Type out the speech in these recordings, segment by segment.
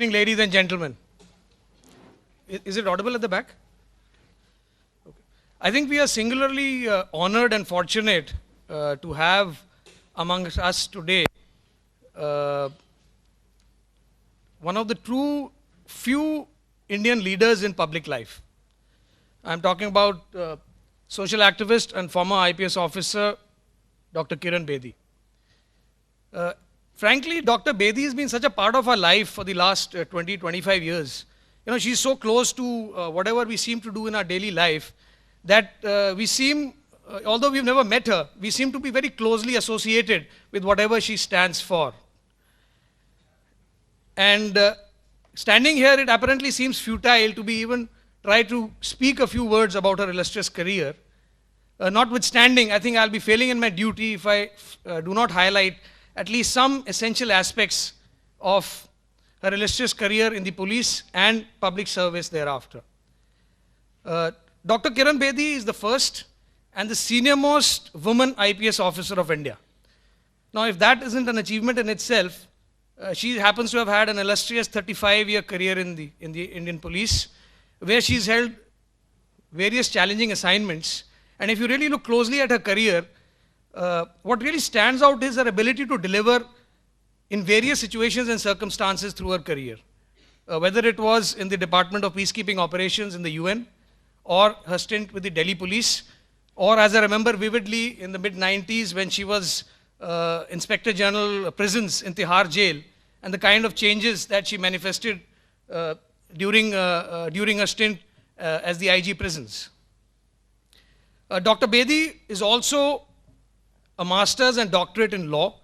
Evening, ladies and gentlemen. Is it audible at the back? Okay. I think we are singularly honored and fortunate to have amongst us today one of the true few Indian leaders in public life. I'm talking about social activist and former IPS officer, Dr. Kiran Bedi. Frankly, Dr. Bedi has been such a part of our life for the last 20, 25 years. You know, she's so close to whatever we seem to do in our daily life that we seem, although we've never met her, we seem to be very closely associated with whatever she stands for. And standing here, it apparently seems futile to be even try to speak a few words about her illustrious career. Notwithstanding, I think I'll be failing in my duty if I do not highlight at least some essential aspects of her illustrious career in the police and public service thereafter. Dr. Kiran Bedi is the first and the senior-most woman IPS officer of India. Now, if that isn't an achievement in itself, she happens to have had an illustrious 35-year career in the Indian police, where she's held various challenging assignments. And if you really look closely at her career, what really stands out is her ability to deliver in various situations and circumstances through her career. Whether it was in the Department of Peacekeeping Operations in the UN, or her stint with the Delhi Police, or as I remember vividly in the mid-90s when she was Inspector General Prisons in Tihar Jail, and the kind of changes that she manifested during her stint as the IG Prisons. Dr. Bedi is also a master's and doctorate in law,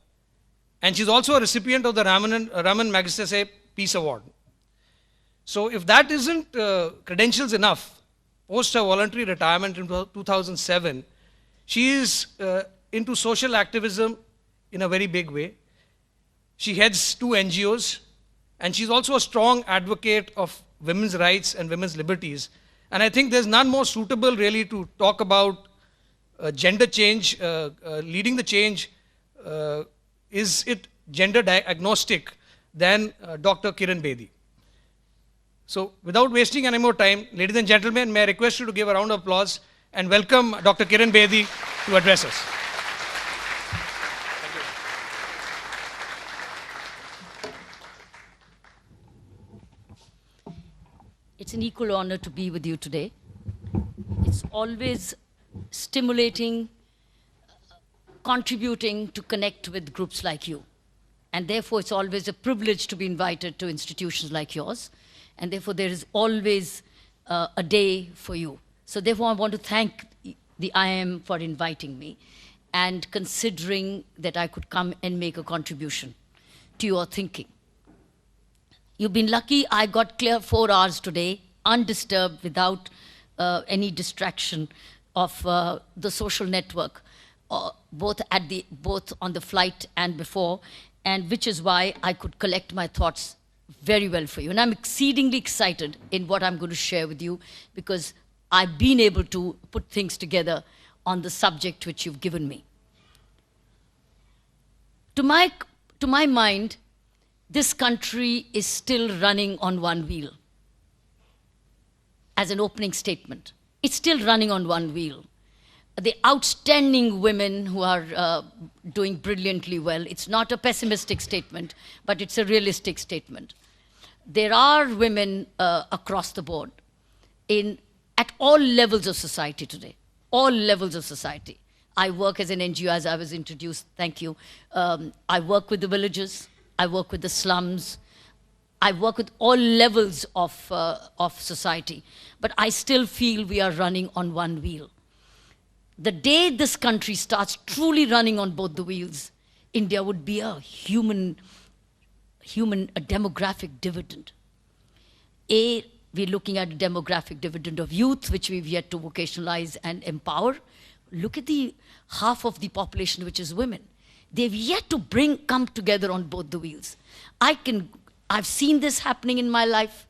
and she's also a recipient of the Raman Magsaysay Peace Award. So if that isn't credentials enough, post her voluntary retirement in 2007, she is into social activism in a very big way. She heads 2 NGOs, and she's also a strong advocate of women's rights and women's liberties. And I think there's none more suitable really to talk about gender change, leading the change, is it gender agnostic, than Dr. Kiran Bedi. So without wasting any more time, ladies and gentlemen, may I request you to give a round of applause and welcome Dr. Kiran Bedi to address us. It's an equal honor to be with you today. It's always stimulating, contributing to connect with groups like you. And therefore, it's always a privilege to be invited to institutions like yours. And therefore, there is always a day for you. So therefore, I want to thank the IIM for inviting me and considering that I could come and make a contribution to your thinking. You've been lucky. I got clear 4 hours today, undisturbed, without any distraction of the social network, both on the flight and before, and which is why I could collect my thoughts very well for you. And I'm exceedingly excited in what I'm going to share with you, because I've been able to put things together on the subject which you've given me. To my mind, this country is still running on one wheel. As an opening statement, it's still running on one wheel. The outstanding women who are doing brilliantly well, it's not a pessimistic statement, but it's a realistic statement. There are women across the board at all levels of society today, all levels of society. I work as an NGO, as I was introduced, thank you. I work with the villages, I work with the slums, I work with all levels of society, but I still feel we are running on one wheel. The day this country starts truly running on both the wheels, India would be a demographic dividend. We're looking at a demographic dividend of youth, which we've yet to vocationalize and empower. Look at the half of the population, which is women. They've yet to come together on both the wheels. I've seen this happening in my life.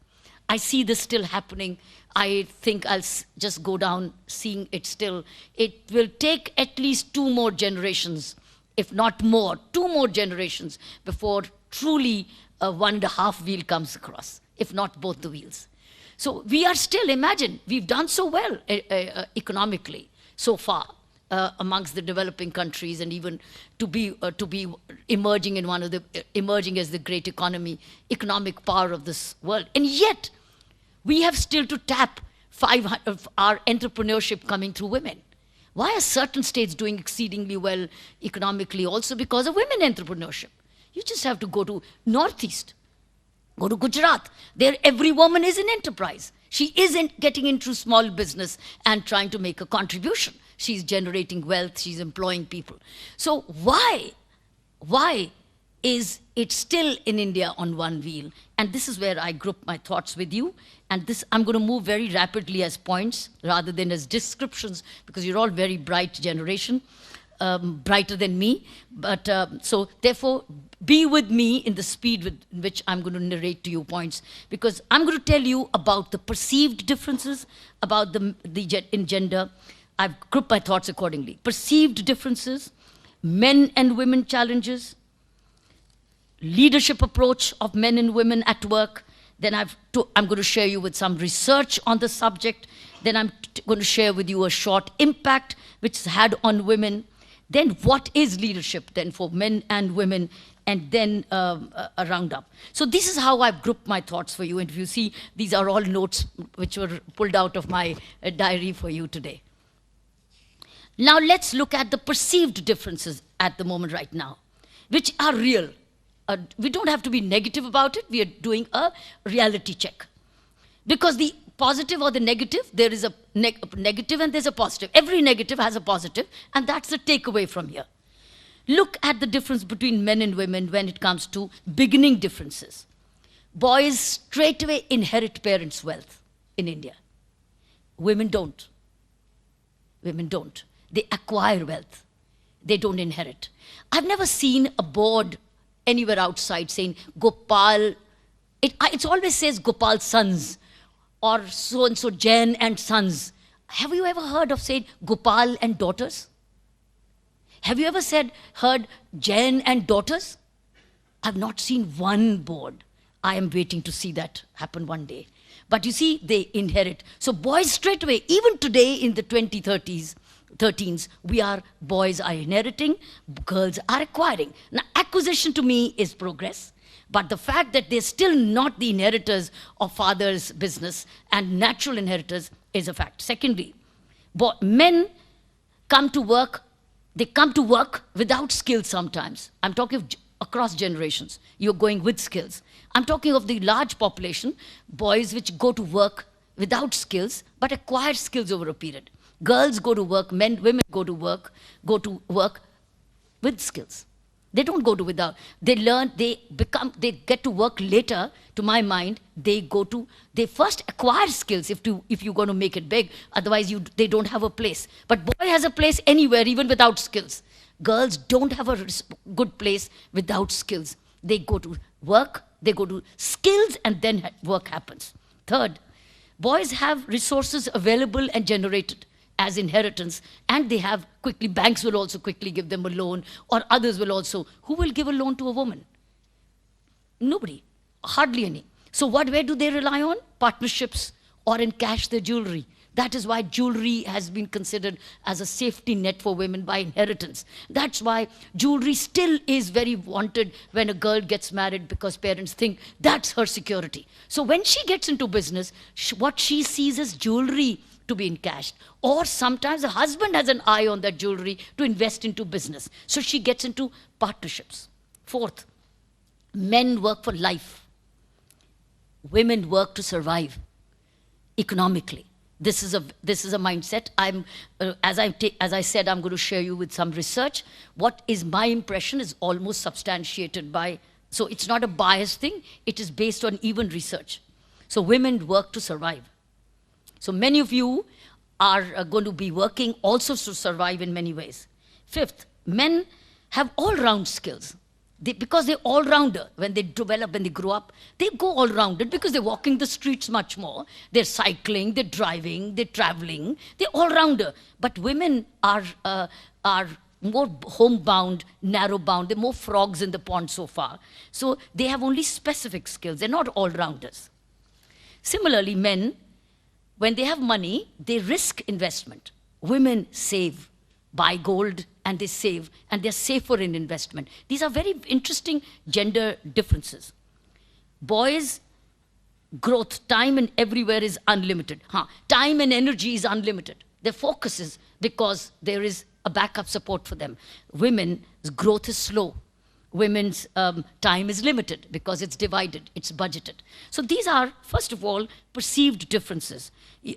I see this still happening. I think I'll just go down seeing it still. It will take at least 2 more generations, if not more, 2 more generations before truly a 1.5 wheel comes across, if not both the wheels. So we are still, imagine, we've done so well economically so far amongst the developing countries, and even to be emerging in emerging as the great economic power of this world. And yet, we have still to tap 500 of our entrepreneurship coming through women. Why are certain states doing exceedingly well economically? Also because of women entrepreneurship. You just have to go to Northeast, go to Gujarat. There, every woman is an enterprise. She isn't getting into small business and trying to make a contribution. She's generating wealth, she's employing people. So why is it still in India on one wheel? And this is where I group my thoughts with you. And this, I'm going to move very rapidly as points rather than as descriptions, because you're all very bright generation, brighter than me. But so therefore, be with me in the speed with which I'm going to narrate to you points, because I'm going to tell you about the perceived differences about in gender. I've grouped my thoughts accordingly. Perceived differences, men and women challenges, leadership approach of men and women at work. Then I'm going to share you with some research on the subject. Then I'm going to share with you a short impact which it's had on women. Then what is leadership then for men and women, and then a roundup. So this is how I've grouped my thoughts for you. And if you see, these are all notes which were pulled out of my diary for you today. Now let's look at the perceived differences at the moment right now, which are real. We don't have to be negative about it. We are doing a reality check. Because the positive or the negative, there is a negative and there's a positive. Every negative has a positive, and that's the takeaway from here. Look at the difference between men and women when it comes to beginning differences. Boys straightaway inherit parents' wealth in India. Women don't. Women don't. They acquire wealth. They don't inherit. I've never seen a board anywhere outside saying Gopal. It always says Gopal's sons or so-and-so Jain and sons. Have you ever heard of saying Gopal and daughters? Have you ever heard Jain and daughters? I've not seen one board. I am waiting to see that happen one day. But you see, they inherit. So boys straight away, even today in the 2013s, boys are inheriting, girls are acquiring. Now, acquisition to me is progress, but the fact that they're still not the inheritors of father's business and natural inheritors is a fact. Secondly, men come to work, they come to work without skills sometimes. I'm talking of across generations. You're going with skills. I'm talking of the large population, boys which go to work without skills, but acquire skills over a period. Girls go to work, women go to work with skills. They don't go to without. They learn, they get to work later, to my mind. They first acquire skills if you're going to make it big. Otherwise, they don't have a place. But boy has a place anywhere, even without skills. Girls don't have a good place without skills. They go to work, they go to skills, and then work happens. Third, boys have resources available and generated as inheritance, and they have quickly, banks will also quickly give them a loan, or others will also. Who will give a loan to a woman? Nobody, hardly any. So where do they rely on? Partnerships, or in cash their jewelry. That is why jewelry has been considered as a safety net for women by inheritance. That's why jewelry still is very wanted when a girl gets married, because parents think that's her security. So when she gets into business, what she sees is jewelry to be encashed. Or sometimes a husband has an eye on that jewelry to invest into business. So she gets into partnerships. Fourth, men work for life. Women work to survive economically. This is a mindset. As I said, I'm going to share you with some research. What is my impression is almost substantiated by, so it's not a biased thing, it is based on even research. So women work to survive. So many of you are going to be working also to survive in many ways. Fifth, men have all-round skills. Because they're all-rounder. When they develop, when they grow up, they go all-rounded because they're walking the streets much more. They're cycling, they're driving, they're traveling. They're all-rounder. But women are more homebound, narrow-bound. There are more frogs in the pond so far. So they have only specific skills. They're not all-rounders. Similarly, men, when they have money, they risk investment. Women save, buy gold, and they save, and they're safer in investment. These are very interesting gender differences. Boys, growth, time and everywhere is unlimited. Time and energy is unlimited. Their focus is because there is a backup support for them. Women's growth is slow. Women's time is limited because it's divided, it's budgeted. So these are, first of all, perceived differences.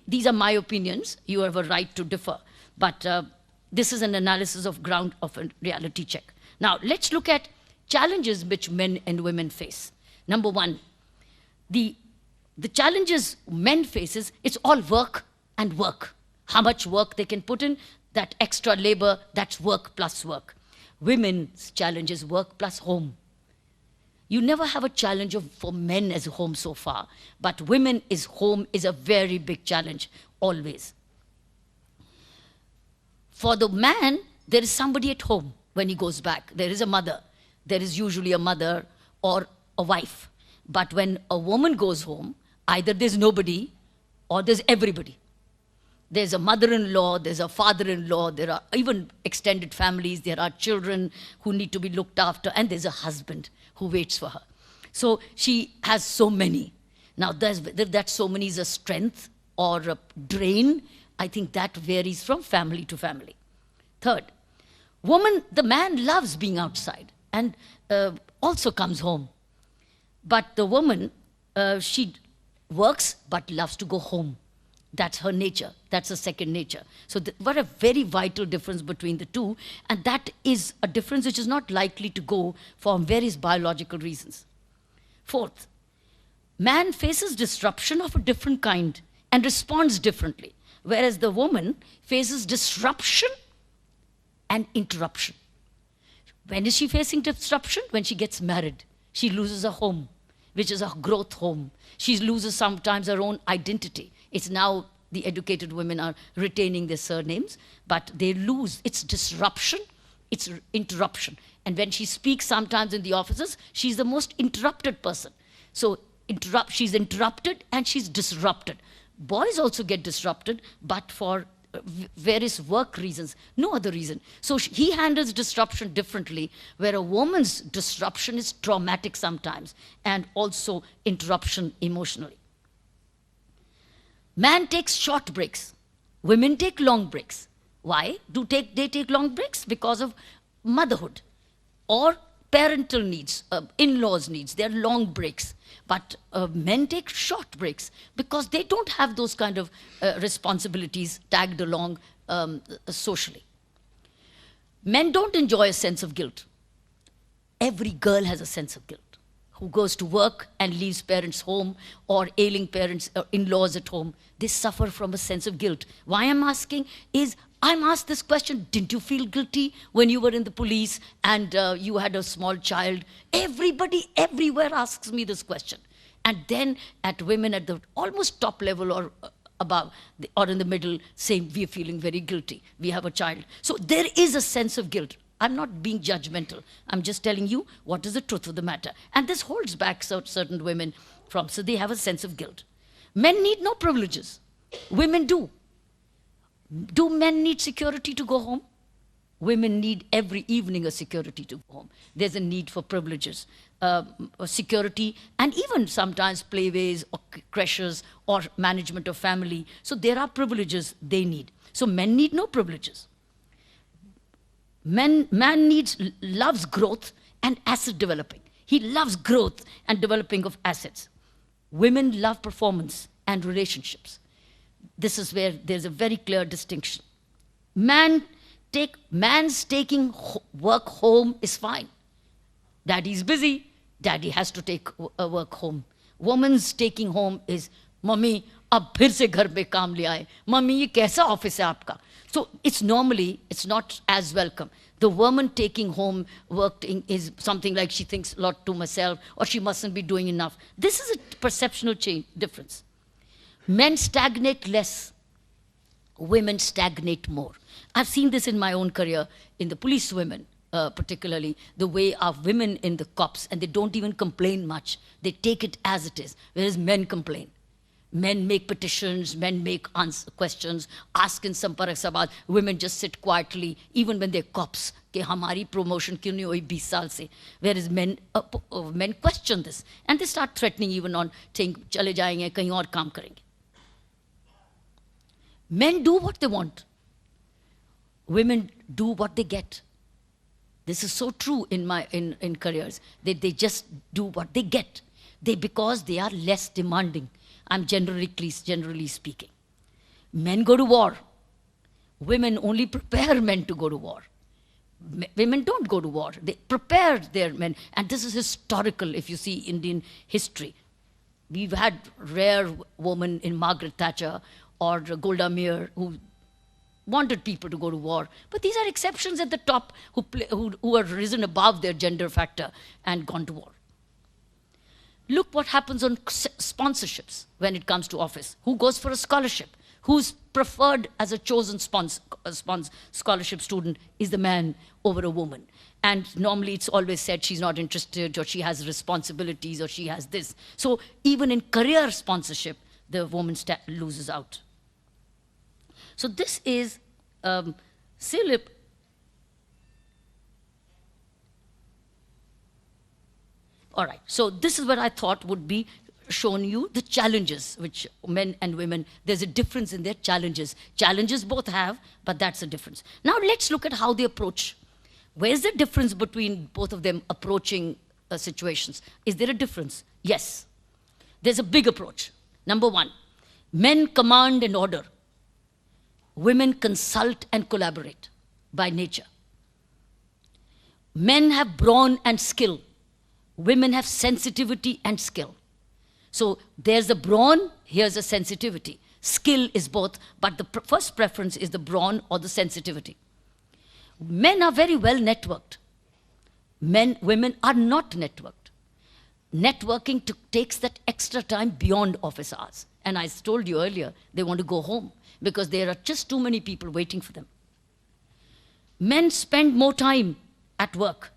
These are my opinions. You have a right to differ. But this is an analysis of ground of a reality check. Now, let's look at challenges which men and women face. Number one, the challenges men faces, it's all work and work. How much work they can put in, that extra labor, that's work plus work. Women's challenge is work plus home. You never have a challenge for men as home so far, but women is home is a very big challenge, always. For the man, there is somebody at home when he goes back. There is a mother. There is usually a mother or a wife. But when a woman goes home, either there's nobody or there's everybody. There's a mother-in-law, there's a father-in-law, there are even extended families, there are children who need to be looked after, and there's a husband who waits for her. So she has so many. Now, whether that so many is a strength or a drain, I think that varies from family to family. Third, the man loves being outside and also comes home. But the woman, she works but loves to go home. That's her nature. That's her second nature. So what a very vital difference between the two. And that is a difference which is not likely to go for various biological reasons. Fourth, man faces disruption of a different kind and responds differently, whereas the woman faces disruption and interruption. When is she facing disruption? When she gets married. She loses a home, which is a growth home. She loses sometimes her own identity. It's now the educated women are retaining their surnames, but they lose. It's disruption, it's interruption. And when she speaks sometimes in the offices, she's the most interrupted person. So she's interrupted and she's disrupted. Boys also get disrupted, but for various work reasons, no other reason. So he handles disruption differently, where a woman's disruption is traumatic sometimes, and also interruption emotionally. Man takes short breaks. Women take long breaks. Why do they take long breaks? Because of motherhood or parental needs, in-laws needs. They're long breaks. But men take short breaks because they don't have those kind of responsibilities tagged along socially. Men don't enjoy a sense of guilt. Every girl has a sense of guilt. Who goes to work and leaves parents home, or ailing parents or in-laws at home, they suffer from a sense of guilt. Why I'm asking is, I'm asked this question, didn't you feel guilty when you were in the police and you had a small child? Everybody everywhere asks me this question. And then at women at the almost top level or above or in the middle, saying we're feeling very guilty, we have a child. So there is a sense of guilt. I'm not being judgmental. I'm just telling you what is the truth of the matter. And this holds back certain women from, so they have a sense of guilt. Men need no privileges. Women do. Do men need security to go home? Women need every evening a security to go home. There's a need for privileges, security, and even sometimes playways or creches or management of family. So there are privileges they need. So men need no privileges. Man loves growth and asset developing. He loves growth and developing of assets. Women love performance and relationships. This is where there's a very clear distinction. Man's taking work home is fine. Daddy's busy, daddy has to take work home. Woman's taking home is, Mummy, ab phir se ghar pe kaam le aaye. Mummy, ye kaisa office hai aapka? So it's not as welcome. The woman taking home work is something like she thinks a lot to herself, or she mustn't be doing enough. This is a perceptual difference. Men stagnate less women stagnate more. I've seen this in my own career in the police women, particularly the way of women in the cops, and they don't even complain much. They take it as it is, whereas men complain. Men make petitions, men make questions, ask in Sampark Sabha. Women just sit quietly, even when they're cops. कि हमारी promotion क्यों नहीं हुई 20 साल से? Whereas men question this, and they start threatening even on saying चले जाएंगे कहीं और काम करेंगे. Men do what they want. Women do what they get. This is so true in careers. They just do what they get. Because they are less demanding. I'm generally speaking. Men go to war. Women only prepare men to go to war. Women don't go to war. They prepare their men. And this is historical if you see Indian history. We've had rare women in Margaret Thatcher or Golda Meir who wanted people to go to war. But these are exceptions at the top who are risen above their gender factor and gone to war. Look what happens on sponsorships when it comes to office. Who goes for a scholarship? Who's preferred as a chosen scholarship student is the man over a woman. And normally it's always said she's not interested or she has responsibilities or she has this. So even in career sponsorship, the woman loses out. So this is Silip. All right, so this is what I thought would be shown you, the challenges which men and women, there's a difference in their challenges. Challenges both have, but that's a difference. Now let's look at how they approach. Where's the difference between both of them approaching situations? Is there a difference? Yes. There's a big approach. Number one, men command and order. Women consult and collaborate by nature. Men have brawn and skill. Women have sensitivity and skill. So there's the brawn, here's the sensitivity. Skill is both, but the first preference is the brawn or the sensitivity. Men are very well networked. Women are not networked. Networking takes that extra time beyond office hours. And I told you earlier, they want to go home because there are just too many people waiting for them. Men spend more time at work.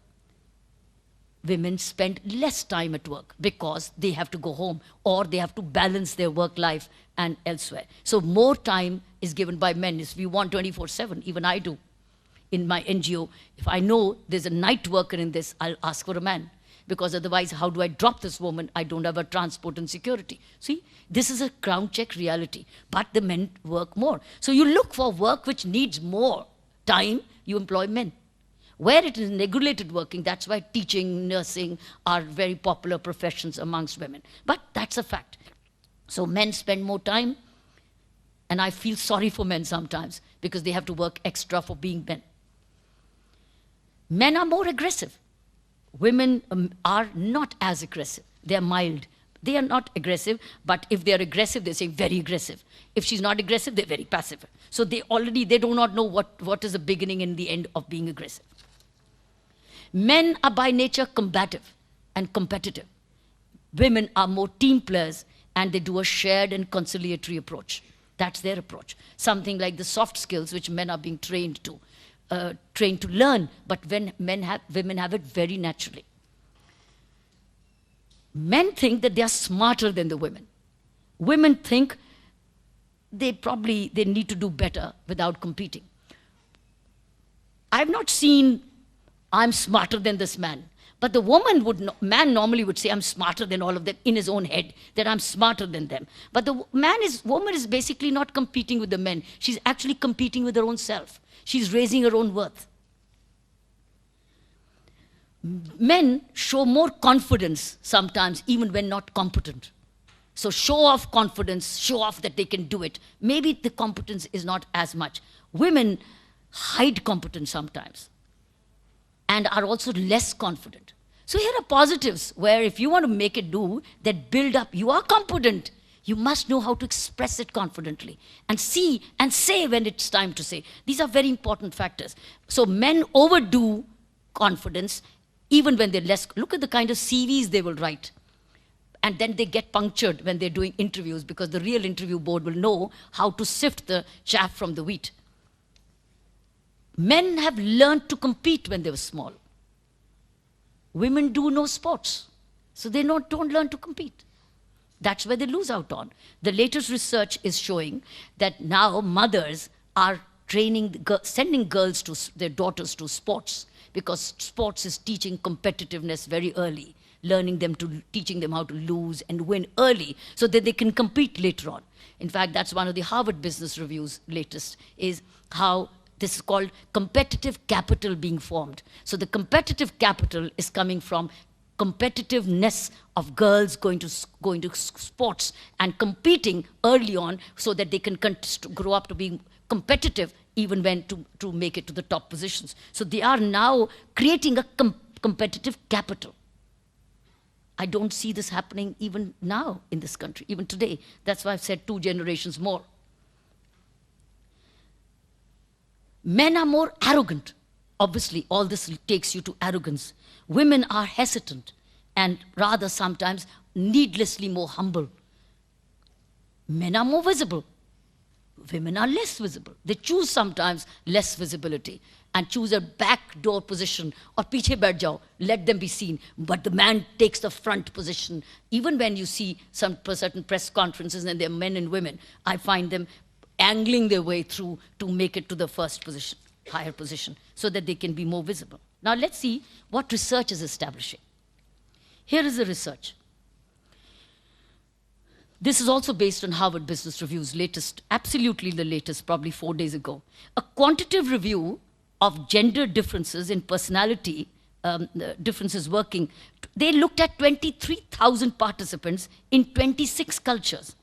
Women spend less time at work because they have to go home or they have to balance their work life and elsewhere. So more time is given by men. If we want 24/7, even I do. In my NGO, if I know there's a night worker in this, I'll ask for a man. Because otherwise, how do I drop this woman? I don't have a transport and security. See, this is a ground check reality. But the men work more. So you look for work which needs more time, you employ men. Where it is regulated working, that's why teaching, nursing are very popular professions amongst women. But that's a fact. So men spend more time, and I feel sorry for men sometimes because they have to work extra for being men. Men are more aggressive. Women are not as aggressive. They are mild. They are not aggressive, but if they are aggressive, they say very aggressive. If she's not aggressive, they're very passive. So they do not know what is the beginning and the end of being aggressive. Men are by nature combative and competitive. Women are more team players and they do a shared and conciliatory approach. That's their approach. Something like the soft skills which men are being trained to learn, but when women have it very naturally. Men think that they are smarter than the women. Women think they need to do better without competing. I've not seen I'm smarter than this man. But the man normally would say, I'm smarter than all of them in his own head, that I'm smarter than them. But the woman is basically not competing with the men. She's actually competing with her own self. She's raising her own worth. Men show more confidence sometimes, even when not competent. So show off confidence, show off that they can do it. Maybe the competence is not as much. Women hide competence sometimes and are also less confident. So here are positives where if you want to make it do, that build up, you are competent. You must know how to express it confidently and see and say when it's time to say. These are very important factors. So men overdo confidence even when they're less. Look at the kind of CVs they will write. and then they get punctured when they're doing interviews, because the real interview board will know how to sift the chaff from the wheat. Men have learned to compete when they were small. Women do no sports, so they don't learn to compete. That's where they lose out on. The latest research is showing that now mothers are sending girls to their daughters to sports, because sports is teaching competitiveness very early, teaching them how to lose and win early so that they can compete later on. In fact, that's one of the Harvard Business Review's latest, is how this is called competitive capital being formed. So the competitive capital is coming from competitiveness of girls going to sports and competing early on, so that they can grow up to being competitive even when to make it to the top positions. So they are now creating a competitive capital. I don't see this happening even now in this country, even today. That's why I've said 2 generations more. Men are more arrogant. Obviously, all this takes you to arrogance. Women are hesitant and rather sometimes needlessly more humble. Men are more visible. Women are less visible. They choose sometimes less visibility and choose a backdoor position, or piche baith jao, let them be seen. But the man takes the front position. Even when you see some certain press conferences and they're men and women, I find them angling their way through to make it to the first position, higher position, so that they can be more visible. Now let's see what research is establishing. Here is the research. This is also based on Harvard Business Review's latest, absolutely the latest, probably 4 days ago. A quantitative review of gender differences in personality, differences working. They looked at 23,000 participants in 26 cultures.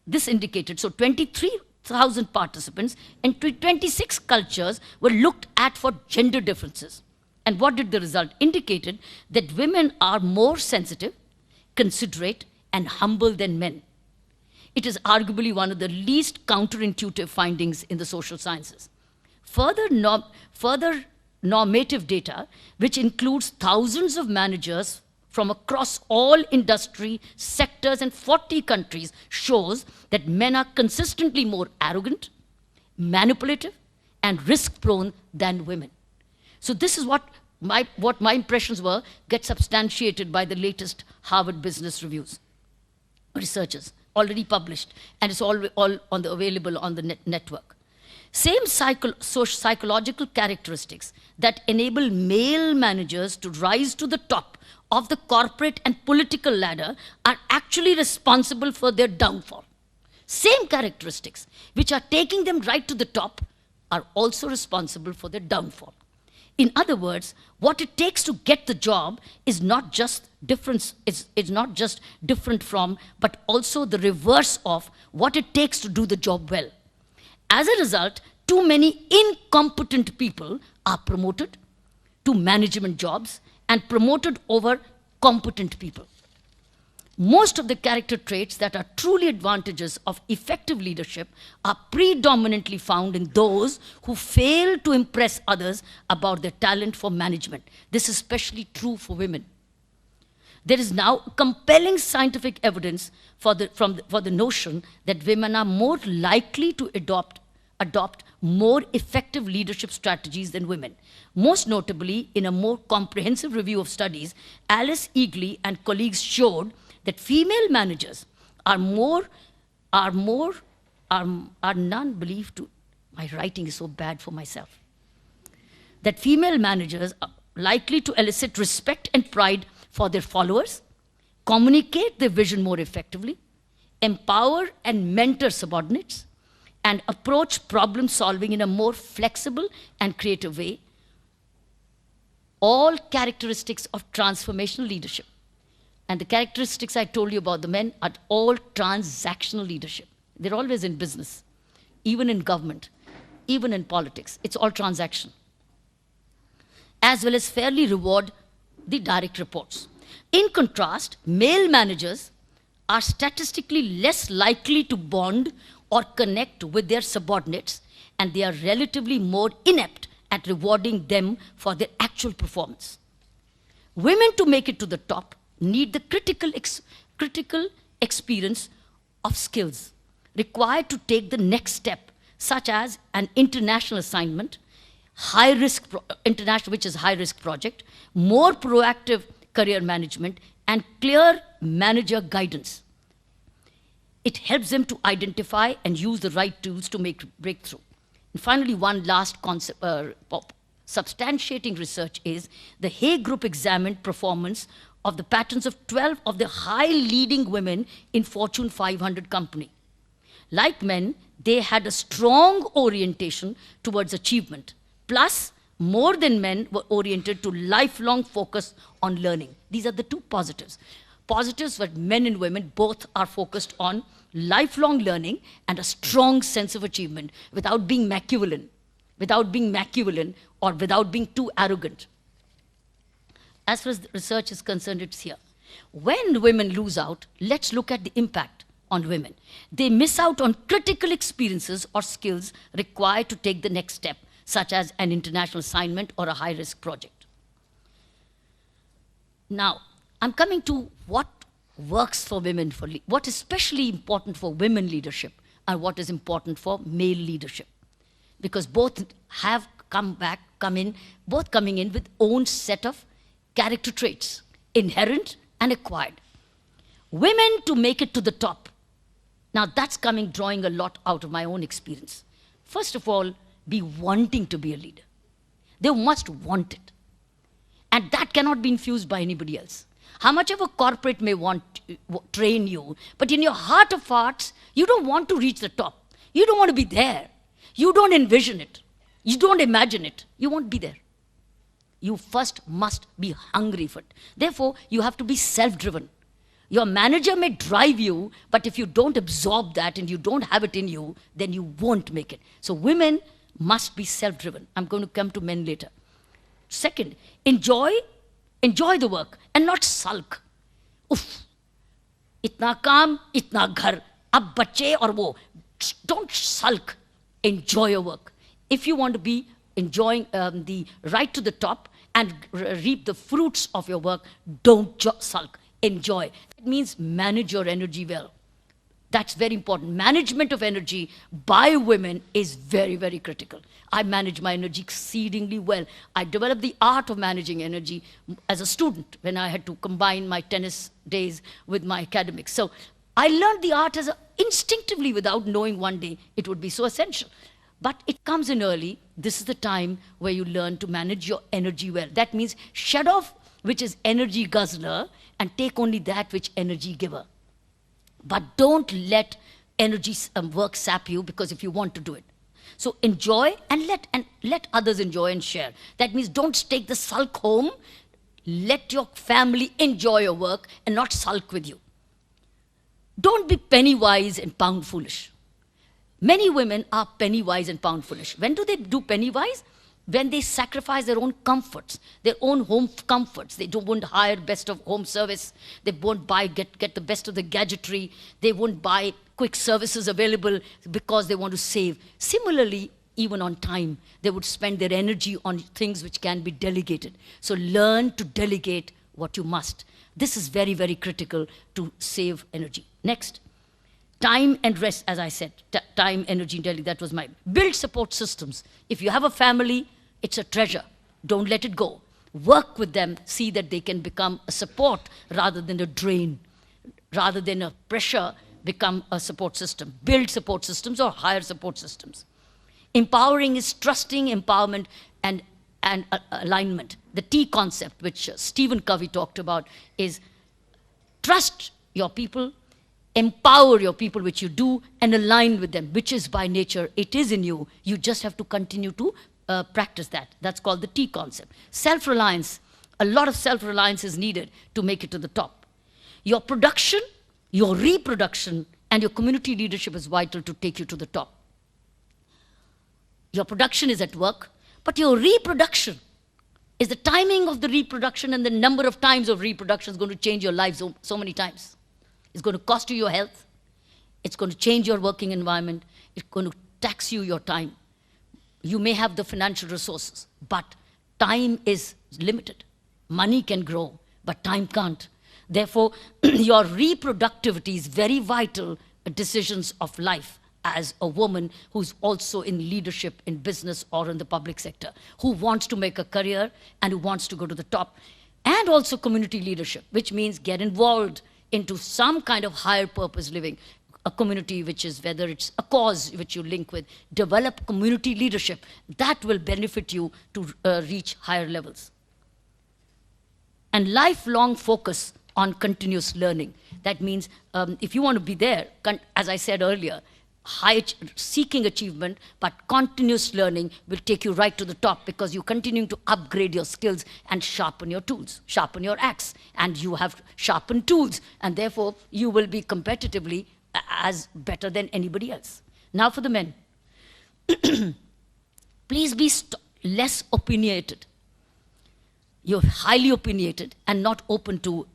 This indicated, so 23,000 participants and 26 cultures were looked at for gender differences. And what did the result? Indicated that women are more sensitive, considerate, and humble than men. It is arguably one of the least counterintuitive findings in the social sciences. Further normative data, which includes thousands of managers from across all industry sectors and 40 countries, shows that men are consistently more arrogant, manipulative, and risk-prone than women. So this is what my impressions were, get substantiated by the latest Harvard Business Reviews. Researchers, already published, and it's all available on the network. Same psychological characteristics that enable male managers to rise to the top of the corporate and political ladder are actually responsible for their downfall. Same characteristics which are taking them right to the top are also responsible for their downfall. In other words, what it takes to get the job is not just different from, but also the reverse of what it takes to do the job well. As a result, too many incompetent people are promoted to management jobs and promoted over competent people. Most of the character traits that are truly advantages of effective leadership are predominantly found in those who fail to impress others about their talent for management. This is especially true for women. There is now compelling scientific evidence for the notion that women are more likely to adopt more effective leadership strategies than women. Most notably, in a more comprehensive review of studies, Alice Eagley and colleagues showed that female managers are none believed to, my writing is so bad for myself, that female managers are likely to elicit respect and pride for their followers, communicate their vision more effectively, empower and mentor subordinates, and approach problem solving in a more flexible and creative way. All characteristics of transformational leadership. And the characteristics I told you about the men are all transactional leadership. They're always in business, even in government, even in politics. It's all transaction. As well as fairly reward the direct reports. In contrast, male managers are statistically less likely to bond or connect with their subordinates, and they are relatively more inept at rewarding them for their actual performance. Women, to make it to the top, need the critical experience of skills required to take the next step, such as an international assignment, international, which is high-risk project, more proactive career management, and clear manager guidance. It helps them to identify and use the right tools to make breakthrough. And finally, one last concept, substantiating research is the Hay Group examined performance of the patterns of 12 of the high leading women in Fortune 500 company. Like men, they had a strong orientation towards achievement. Plus, more than men were oriented to lifelong focus on learning. These are the two positives. Positives were men and women both are focused on lifelong learning and a strong sense of achievement without being Machiavellian, or without being too arrogant. As far as the research is concerned, it's here. When women lose out, let's look at the impact on women. They miss out on critical experiences or skills required to take the next step, such as an international assignment or a high-risk project. Now, I'm coming to what works for women, what is especially important for women leadership and what is important for male leadership. Because both have both coming in with own set of character traits, inherent and acquired. Women to make it to the top. Now that's drawing a lot out of my own experience. First of all, be wanting to be a leader. They must want it. And that cannot be infused by anybody else. How much of a corporate may train you, but in your heart of hearts, you don't want to reach the top. You don't want to be there. You don't envision it. You don't imagine it. You won't be there. You first must be hungry for it. Therefore, you have to be self-driven. Your manager may drive you, but if you don't absorb that and you don't have it in you, then you won't make it. So women must be self-driven. I'm going to come to men later. Second, enjoy the work and not sulk. Uff, itna kaam, itna ghar, ab bacche aur wo. Don't sulk. Enjoy your work. If you want to be enjoying the right to the top and reap the fruits of your work, don't sulk. Enjoy. It means manage your energy well. That's very important. Management of energy by women is very, very critical. I manage my energy exceedingly well. I developed the art of managing energy as a student when I had to combine my tennis days with my academics. So I learned the art instinctively without knowing one day it would be so essential. But it comes in early. This is the time where you learn to manage your energy well. That means shed off which is energy guzzler and take only that which energy giver. But don't let energy work sap you, because if you want to do it. So enjoy and let others enjoy and share. That means don't take the sulk home. Let your family enjoy your work and not sulk with you. Don't be penny wise and pound foolish. Many women are penny wise and pound foolish. When do they do penny wise? When they sacrifice their own comforts, their own home comforts. They won't hire best of home service. They won't get the best of the gadgetry. They won't buy quick services available because they want to save. Similarly, even on time, they would spend their energy on things which can be delegated. So learn to delegate what you must. This is very, very critical to save energy. Next, time and rest, as I said, time, energy, delegate, that was my. Build support systems. If you have a family, it's a treasure. Don't let it go. Work with them. See that they can become a support rather than a drain. Rather than a pressure, become a support system. Build support systems or hire support systems. Empowering is trusting, empowerment, and alignment. The T concept, which Stephen Covey talked about, is trust your people, empower your people, which you do, and align with them, which is by nature. It is in you. You just have to continue to practice that. That's called the T concept. Self-reliance. A lot of self-reliance is needed to make it to the top. Your production, your reproduction, and your community leadership is vital to take you to the top. Your production is at work, but your reproduction is the timing of the reproduction, and the number of times of reproduction is going to change your life so many times. It's going to cost you your health. It's going to change your working environment. It's going to tax you your time. You may have the financial resources, but time is limited. Money can grow, but time can't. Therefore, your reproductivity is very vital decisions of life as a woman who's also in leadership in business or in the public sector, who wants to make a career and who wants to go to the top. And also community leadership, which means get involved into some kind of higher purpose living, a community which is, whether it's a cause which you link with, develop community leadership. That will benefit you to reach higher levels. And lifelong focus on continuous learning. That means if you want to be there, as I said earlier, seeking achievement, but continuous learning will take you right to the top, because you're continuing to upgrade your skills and sharpen your tools, sharpen your axe, and you have sharpened tools, and therefore you will be competitively as better than anybody else. Now for the men. Please be less opinionated. You're highly opinionated and not open to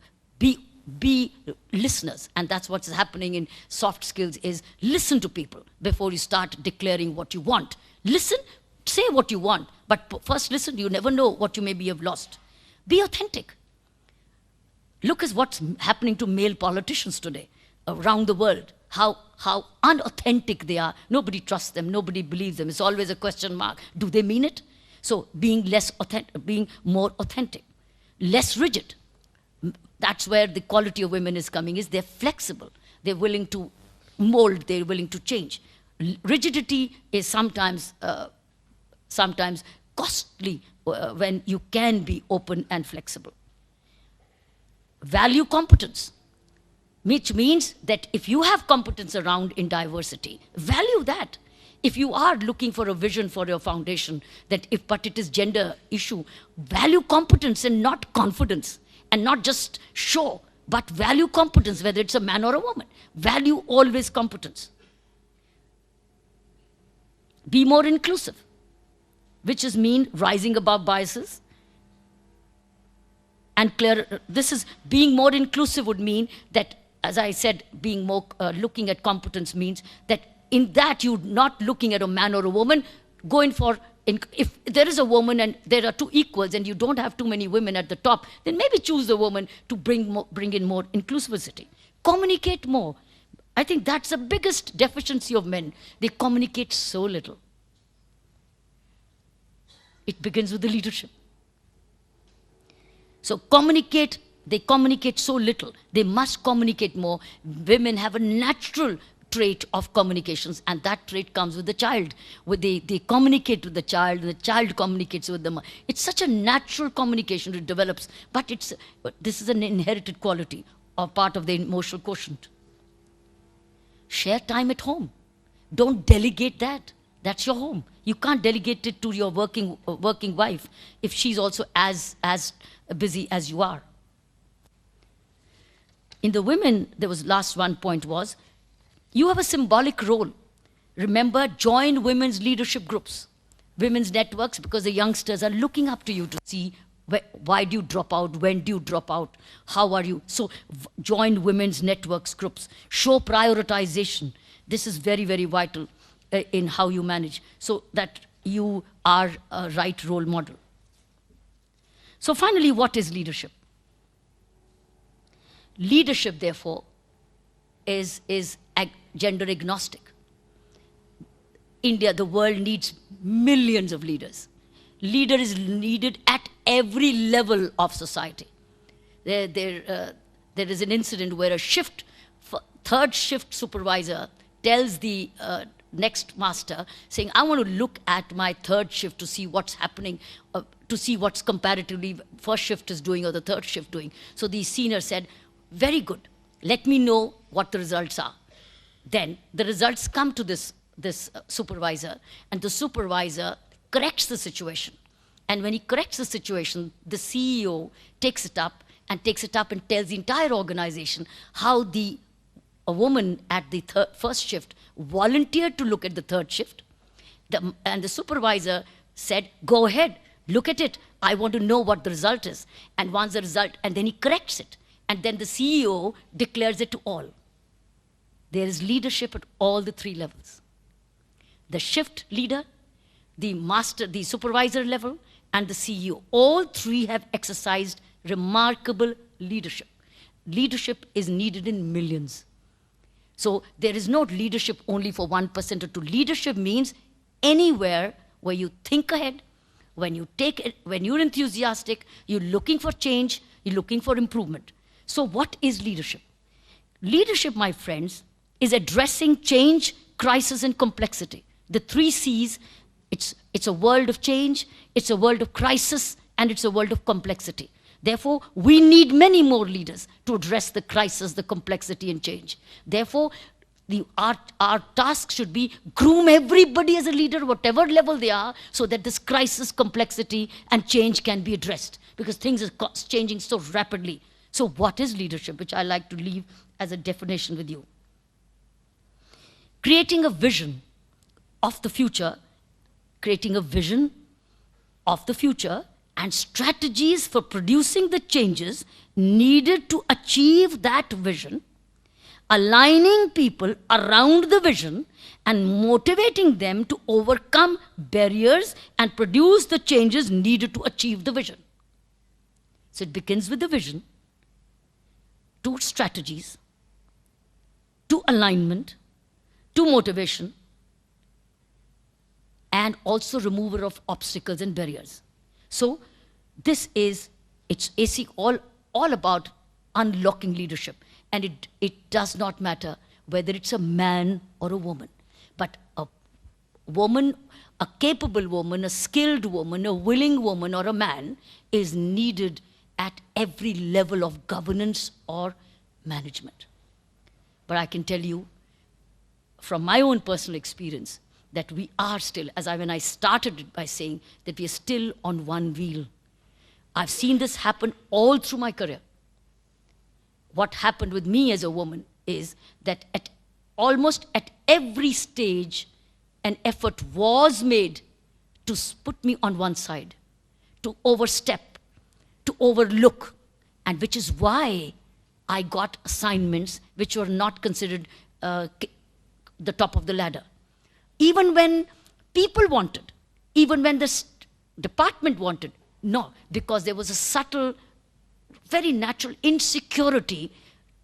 be listeners. And that's what's happening in soft skills, is listen to people before you start declaring what you want. Listen, say what you want, but first listen. You never know what you maybe have lost. Be authentic. Look at what's happening to male politicians today around the world. How unauthentic they are. Nobody trusts them. Nobody believes them. It's always a question mark. Do they mean it? So being more authentic, less rigid. That's where the quality of women is coming, is they're flexible. They're willing to mold. They're willing to change. Rigidity is sometimes costly when you can be open and flexible. Value competence, which means that if you have competence around in diversity, value that. If you are looking for a vision for your foundation, but it is gender issue, value competence and not confidence. And not just show, but value competence, whether it's a man or a woman. Value always competence. Be more inclusive, which is mean rising above biases. And clear, this is being more inclusive would mean that, as I said, being more looking at competence means that in that you're not looking at a man or a woman, going for, if there is a woman and there are two equals and you don't have too many women at the top, then maybe choose the woman to bring in more inclusivity. Communicate more. I think that's the biggest deficiency of men. They communicate so little. It begins with the leadership. So they communicate so little. They must communicate more. Women have a natural trait of communications, and that trait comes with the child. They communicate with the child, and the child communicates with them. It's such a natural communication it develops, but this is an inherited quality or part of the emotional quotient. Share time at home. Don't delegate that. That's your home. You can't delegate it to your working wife if she's also as busy as you are. In the women, there was last one point was, you have a symbolic role. Remember, join women's leadership groups, women's networks, because the youngsters are looking up to you to see why do you drop out, when do you drop out, how are you? So join women's networks groups. Show prioritization. This is very, very vital in how you manage, so that you are a right role model. So finally, what is leadership? Leadership, therefore, is gender agnostic. India, the world needs millions of leaders. Leader is needed at every level of society. There is an incident where a third shift supervisor tells the next master, saying, I want to look at my third shift to see what's happening, to see what's comparatively first shift is doing or the third shift doing. So the senior said, very good, let me know what the results are. Then the results come to this supervisor, and the supervisor corrects the situation. And when he corrects the situation, the CEO takes it up and tells the entire organization how a woman at the first shift volunteered to look at the third shift. And the supervisor said, go ahead, look at it. I want to know what the result is. And once the result, and then he corrects it. And then the CEO declares it to all. There is leadership at all the three levels. The shift leader, the master, the supervisor level, and the CEO. All three have exercised remarkable leadership. leadership is needed in millions. So there is no leadership only for 1% or 2. Leadership means anywhere where you think ahead, when you're enthusiastic, you're looking for change, you're looking for improvement. So what is leadership? Leadership, my friends, is addressing change, crisis, and complexity. The 3 C's, it's a world of change, it's a world of crisis, and it's a world of complexity. Therefore, we need many more leaders to address the crisis, the complexity, and change. Therefore, our task should be groom everybody as a leader, whatever level they are, so that this crisis, complexity, and change can be addressed, because things are changing so rapidly. So what is leadership, which I like to leave as a definition with you? Creating a vision of the future, and strategies for producing the changes needed to achieve that vision, aligning people around the vision and motivating them to overcome barriers and produce the changes needed to achieve the vision. So it begins with the vision, to strategies, to alignment, to motivation, and also removal of obstacles and barriers. So this is, it's all about unlocking leadership. And it does not matter whether it's a man or a woman. But a woman, a capable woman, a skilled woman, a willing woman, or a man is needed at every level of governance or management. But I can tell you from my own personal experience that we are still, when I started it by saying that we are still on one wheel. I've seen this happen all through my career. What happened with me as a woman is that almost at every stage, an effort was made to put me on one side, to overstep, to overlook, and which is why I got assignments which were not considered the top of the ladder. Even when people wanted, even when the department wanted, no, because there was a subtle, very natural insecurity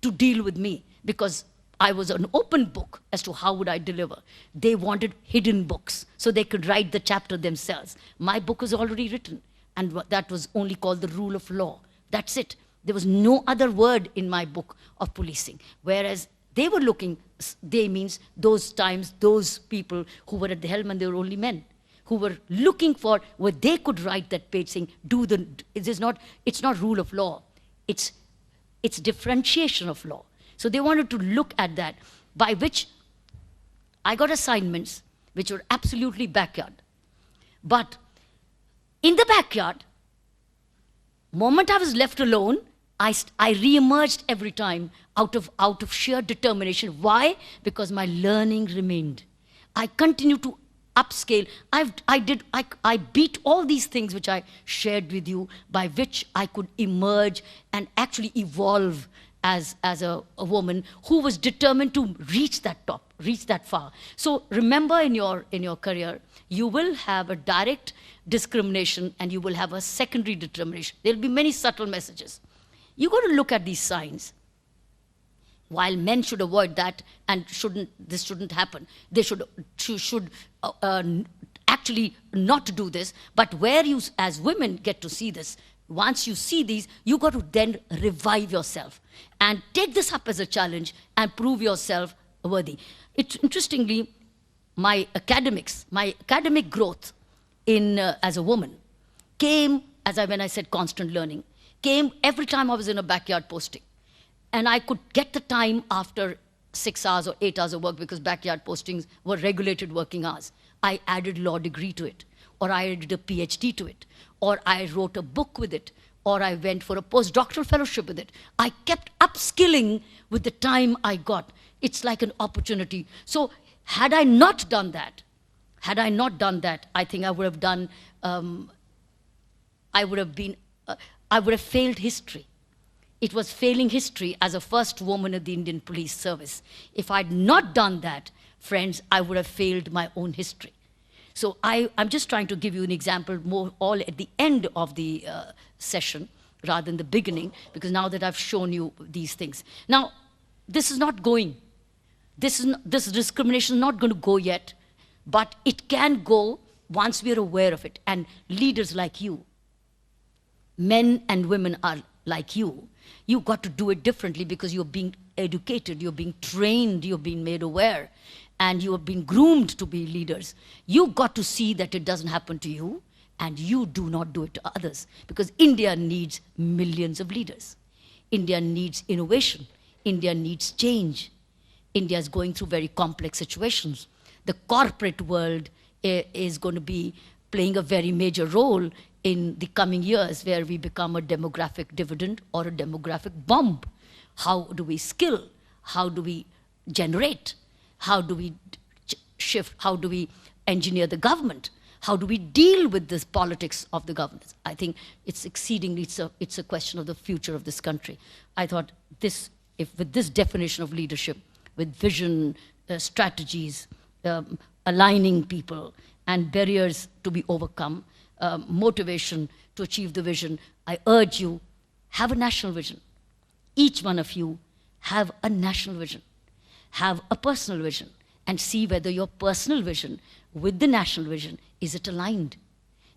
to deal with me, because I was an open book as to how would I deliver. They wanted hidden books so they could write the chapter themselves. My book was already written, and that was only called The Rule of Law. That's it. There was no other word in my book of policing. Whereas they were looking, they means those times, those people who were at the helm, and they were only men, who were looking for where they could write that page saying, it's not rule of law, it's differentiation of law. So they wanted to look at that, by which I got assignments which were absolutely backyard. But in the backyard, moment I was left alone, I re-emerged every time out of sheer determination. Why? Because my learning remained. I continued to upscale. I beat all these things which I shared with you, by which I could emerge and actually evolve as a woman who was determined to reach that top, reach that far. So remember, in your career, you will have a direct discrimination and you will have a secondary determination. There'll be many subtle messages. You got to look at these signs. While men should avoid that and this shouldn't happen, they should actually not do this. But where you, as women, get to see this, once you see these, you got to then revive yourself and take this up as a challenge and prove yourself worthy. Interestingly, my academic growth as a woman came, when I said constant learning, came every time I was in a backyard posting. And I could get the time after 6 hours or 8 hours of work, because backyard postings were regulated working hours. I added law degree to it, or I added a PhD to it, or I wrote a book with it, or I went for a postdoctoral fellowship with it. I kept upskilling with the time I got. It's like an opportunity. So had I not done that, I think I would have done, I would have failed history. It was failing history as a first woman of the Indian Police Service. If I'd not done that, friends, I would have failed my own history. So I'm just trying to give you an example more all at the end of the session, rather than the beginning, because now that I've shown you these things. Now, this is not going. This discrimination is not going to go yet, but it can go once we are aware of it. And leaders like you, men and women are like you, you've got to do it differently because you're being educated, you're being trained, you're being made aware, and you have been groomed to be leaders. You've got to see that it doesn't happen to you, and you do not do it to others, because India needs millions of leaders. India needs innovation. India needs change. India is going through very complex situations. The corporate world is going to be playing a very major role in the coming years, where we become a demographic dividend or a demographic bomb. How do we skill? How do we generate? How do we shift? How do we engineer the government? How do we deal with this politics of the government? I think it's exceedingly, it's a question of the future of this country. I thought this, if with this definition of leadership, with vision, strategies, aligning people, and barriers to be overcome, motivation to achieve the vision, I urge you, have a national vision. Each one of you have a national vision, have a personal vision, and see whether your personal vision with the national vision, is it aligned?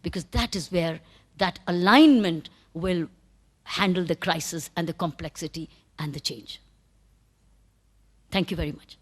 Because that is where that alignment will handle the crisis and the complexity and the change. Thank you very much.